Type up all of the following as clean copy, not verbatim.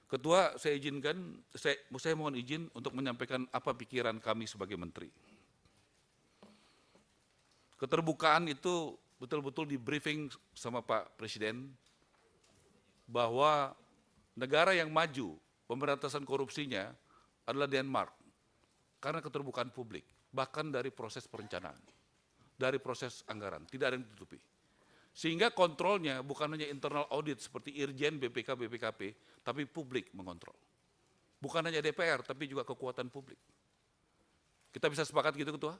Ketua, saya mohon izin untuk menyampaikan apa pikiran kami sebagai menteri. Keterbukaan itu betul-betul di briefing sama Pak Presiden bahwa negara yang maju pemberantasan korupsinya adalah Denmark karena keterbukaan publik, bahkan dari proses perencanaan, dari proses anggaran, tidak ada yang ditutupi. Sehingga kontrolnya bukan hanya internal audit seperti Irjen, BPK, BPKP, tapi publik mengontrol. Bukan hanya DPR, tapi juga kekuatan publik. Kita bisa sepakat gitu, Ketua?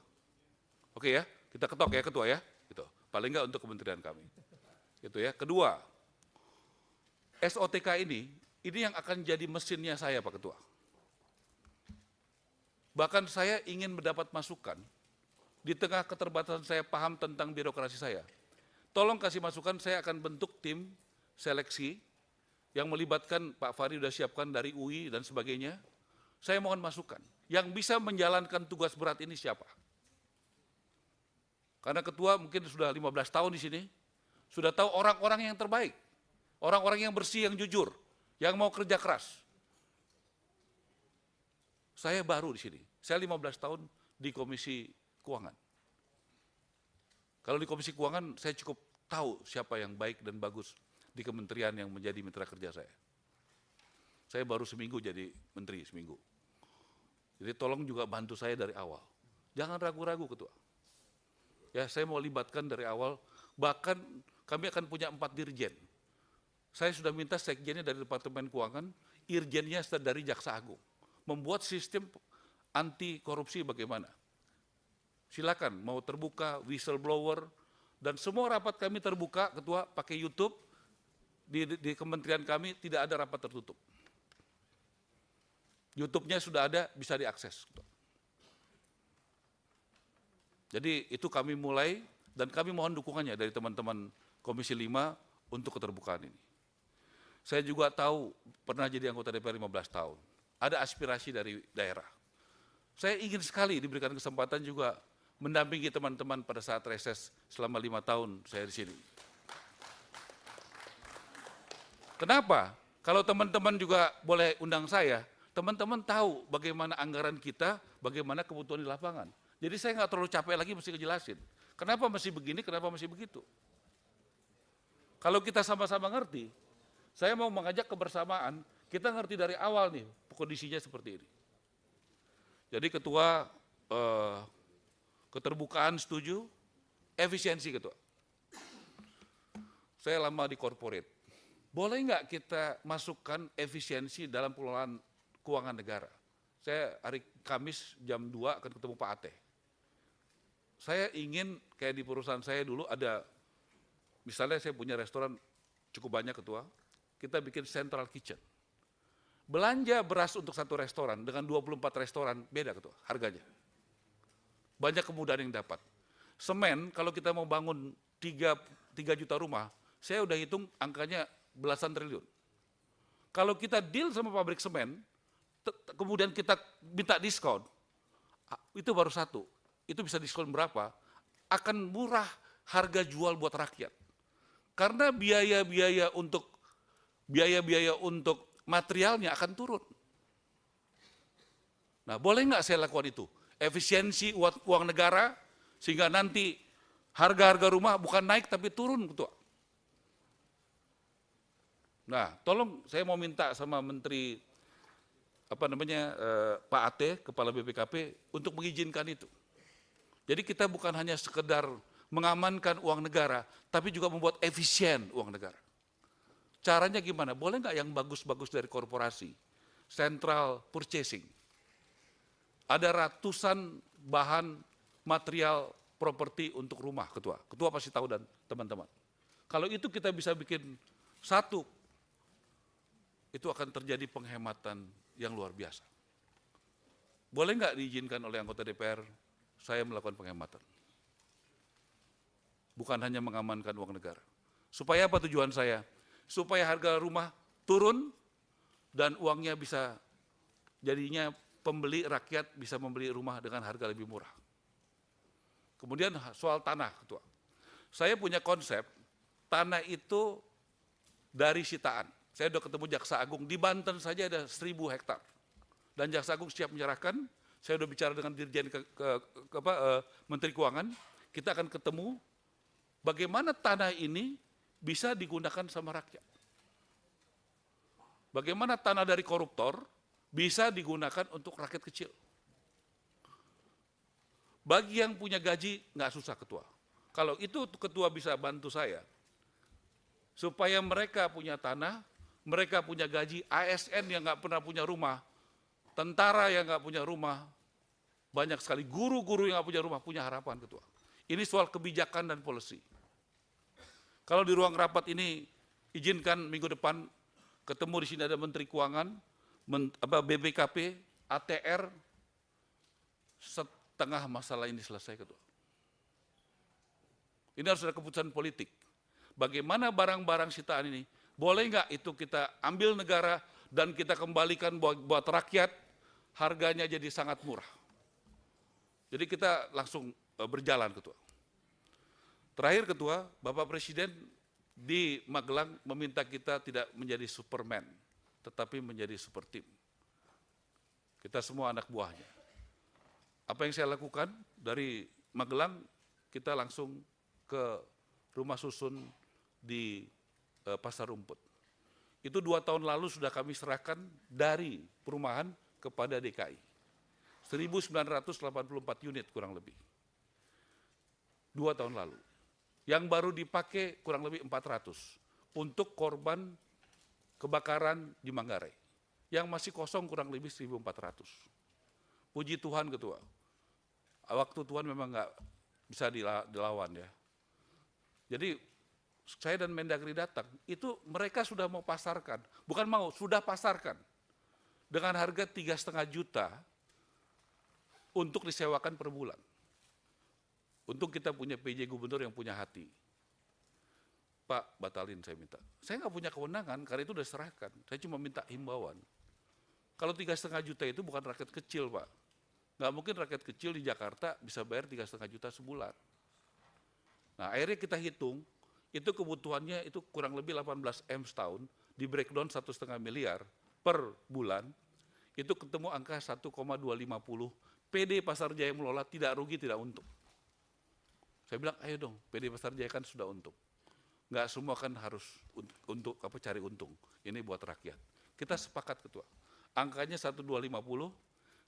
Oke ya, kita ketok ya, Ketua ya. Gitu. Paling enggak untuk kementerian kami. Gitu ya. Kedua, SOTK ini yang akan jadi mesinnya saya, Pak Ketua. Bahkan saya ingin mendapat masukan, di tengah keterbatasan saya paham tentang birokrasi saya. Tolong kasih masukan, saya akan bentuk tim seleksi yang melibatkan Pak Fahri sudah siapkan dari UI dan sebagainya. Saya mohon masukan. Yang bisa menjalankan tugas berat ini siapa? Karena Ketua mungkin sudah 15 tahun di sini, sudah tahu orang-orang yang terbaik, orang-orang yang bersih, yang jujur, yang mau kerja keras. Saya baru di sini, saya 15 tahun di Komisi Keuangan. Kalau di Komisi Keuangan, saya cukup tahu siapa yang baik dan bagus di kementerian yang menjadi mitra kerja saya. Saya baru seminggu jadi menteri, seminggu. Jadi tolong juga bantu saya dari awal. Jangan ragu-ragu, Ketua. Ya, saya mau libatkan dari awal, bahkan kami akan punya 4 dirjen. Saya sudah minta sekjennya dari Departemen Keuangan, irjennya dari Jaksa Agung. Membuat sistem anti korupsi bagaimana. Silakan, mau terbuka, whistleblower, dan semua rapat kami terbuka, Ketua, pakai YouTube, di kementerian kami tidak ada rapat tertutup. YouTube-nya sudah ada, bisa diakses. Jadi itu kami mulai, dan kami mohon dukungannya dari teman-teman Komisi 5 untuk keterbukaan ini. Saya juga tahu, pernah jadi anggota DPR 15 tahun, ada aspirasi dari daerah. Saya ingin sekali diberikan kesempatan juga mendampingi teman-teman pada saat reses selama 5 tahun saya di sini. Kenapa? Kalau teman-teman juga boleh undang saya, teman-teman tahu bagaimana anggaran kita, bagaimana kebutuhan di lapangan. Jadi saya nggak terlalu capek lagi mesti ngejelasin. Kenapa masih begini, kenapa masih begitu. Kalau kita sama-sama ngerti, saya mau mengajak kebersamaan, kita ngerti dari awal nih kondisinya seperti ini. Jadi Ketua, keterbukaan setuju, efisiensi Ketua. Saya lama di corporate. Boleh nggak kita masukkan efisiensi dalam pengelolaan keuangan negara? Saya hari Kamis jam 2 akan ketemu Pak Ate. Saya ingin kayak di perusahaan saya dulu ada, misalnya saya punya restoran cukup banyak Ketua, kita bikin central kitchen. Belanja beras untuk satu restoran dengan 24 restoran beda Ketua, harganya. Banyak kemudahan yang dapat. Semen, kalau kita mau bangun 3 juta rumah, saya udah hitung angkanya belasan triliun. Kalau kita deal sama pabrik semen, kemudian kita minta diskon, itu baru satu. Itu bisa diskon berapa? Akan murah harga jual buat rakyat. Karena biaya-biaya untuk materialnya akan turun. Nah, boleh nggak saya lakukan itu? Efisiensi uang negara, sehingga nanti harga-harga rumah bukan naik tapi turun, Ketua. Nah, tolong saya mau minta sama Menteri Pak Ate, Kepala BPKP, untuk mengizinkan itu. Jadi kita bukan hanya sekedar mengamankan uang negara, tapi juga membuat efisien uang negara. Caranya gimana? Boleh nggak yang bagus-bagus dari korporasi? Central purchasing. Ada ratusan bahan material properti untuk rumah, Ketua. Ketua pasti tahu dan teman-teman. Kalau itu kita bisa bikin satu, itu akan terjadi penghematan yang luar biasa. Boleh nggak diizinkan oleh anggota DPR, saya melakukan penghematan? Bukan hanya mengamankan uang negara. Supaya apa tujuan saya? Supaya harga rumah turun dan uangnya bisa, jadinya pembeli rakyat bisa membeli rumah dengan harga lebih murah. Kemudian soal tanah, Ketua. Saya punya konsep, tanah itu dari sitaan. Saya sudah ketemu Jaksa Agung, di Banten saja ada 1.000 hektar. Dan Jaksa Agung siap menyerahkan, saya sudah bicara dengan Dirjen Menteri Keuangan, kita akan ketemu bagaimana tanah ini bisa digunakan sama rakyat. Bagaimana tanah dari koruptor bisa digunakan untuk rakyat kecil. Bagi yang punya gaji, nggak susah ketua. Kalau itu ketua bisa bantu saya, supaya mereka punya tanah, mereka punya gaji, ASN yang nggak pernah punya rumah, tentara yang nggak punya rumah, banyak sekali guru-guru yang nggak punya rumah, punya harapan ketua. Ini soal kebijakan dan policy. Kalau di ruang rapat ini, izinkan minggu depan ketemu di sini ada Menteri Keuangan, BPKP, ATR, setengah masalah ini selesai ketua. Ini harus ada keputusan politik. Bagaimana barang-barang sitaan ini, boleh nggak itu kita ambil negara dan kita kembalikan buat rakyat, harganya jadi sangat murah. Jadi kita langsung berjalan ketua. Terakhir ketua, Bapak Presiden di Magelang meminta kita tidak menjadi Superman, tetapi menjadi super team. Kita semua anak buahnya. Apa yang saya lakukan dari Magelang, kita langsung ke rumah susun di Pasar Rumput. Itu 2 tahun lalu sudah kami serahkan dari perumahan kepada DKI. 1.984 unit kurang lebih. 2 tahun lalu. Yang baru dipakai kurang lebih 400 untuk korban kebakaran di Manggarai. Yang masih kosong kurang lebih 1.400. Puji Tuhan ketua. Waktu Tuhan memang nggak bisa dilawan ya. Jadi saya dan Mendagri datang, itu mereka sudah mau pasarkan, bukan mau, sudah pasarkan dengan harga 3,5 juta untuk disewakan per bulan. Untung kita punya PJ Gubernur yang punya hati. Pak, batalin saya minta. Saya nggak punya kewenangan karena itu sudah serahkan. Saya cuma minta himbauan. Kalau 3,5 juta itu bukan rakyat kecil, Pak. Nggak mungkin rakyat kecil di Jakarta bisa bayar 3,5 juta sebulan. Nah, akhirnya kita hitung, itu kebutuhannya itu kurang lebih 18 M setahun, di breakdown 1,5 miliar per bulan, itu ketemu angka 1,250, PD Pasar Jaya mengelola tidak rugi, tidak untung. Saya bilang, ayo dong, PD Pasar Jaya kan sudah untung. Nggak semua kan harus untuk cari untung, ini buat rakyat. Kita sepakat ketua, angkanya 1,250,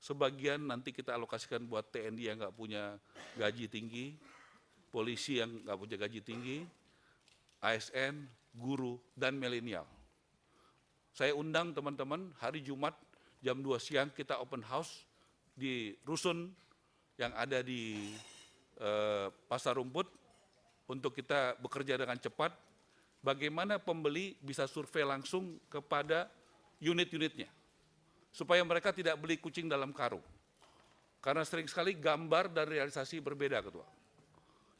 sebagian nanti kita alokasikan buat TNI yang nggak punya gaji tinggi, polisi yang nggak punya gaji tinggi, ASN, guru, dan milenial. Saya undang teman-teman hari Jumat jam 2 siang kita open house di Rusun yang ada di Pasar Rumput untuk kita bekerja dengan cepat. Bagaimana pembeli bisa survei langsung kepada unit-unitnya. Supaya mereka tidak beli kucing dalam karung. Karena sering sekali gambar dan realisasi berbeda ketua.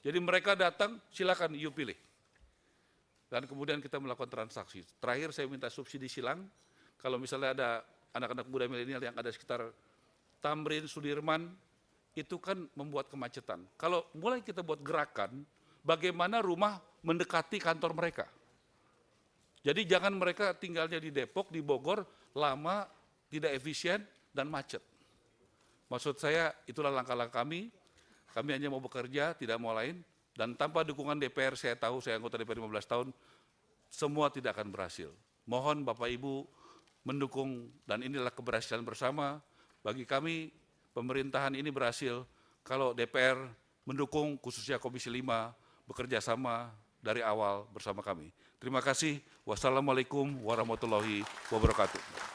Jadi mereka datang, silakan you pilih. Dan kemudian kita melakukan transaksi. Terakhir saya minta subsidi silang, kalau misalnya ada anak-anak muda milenial yang ada sekitar Tamrin, Sudirman, itu kan membuat kemacetan. Kalau mulai kita buat gerakan, bagaimana rumah mendekati kantor mereka. Jadi jangan mereka tinggalnya di Depok, di Bogor, lama, tidak efisien, dan macet. Maksud saya itulah langkah-langkah kami hanya mau bekerja, tidak mau lain, dan tanpa dukungan DPR, saya tahu, saya anggota DPR 15 tahun, semua tidak akan berhasil. Mohon Bapak Ibu mendukung, dan inilah keberhasilan bersama. Bagi kami, pemerintahan ini berhasil kalau DPR mendukung, khususnya Komisi 5, bekerja sama dari awal bersama kami. Terima kasih. Wassalamualaikum warahmatullahi wabarakatuh.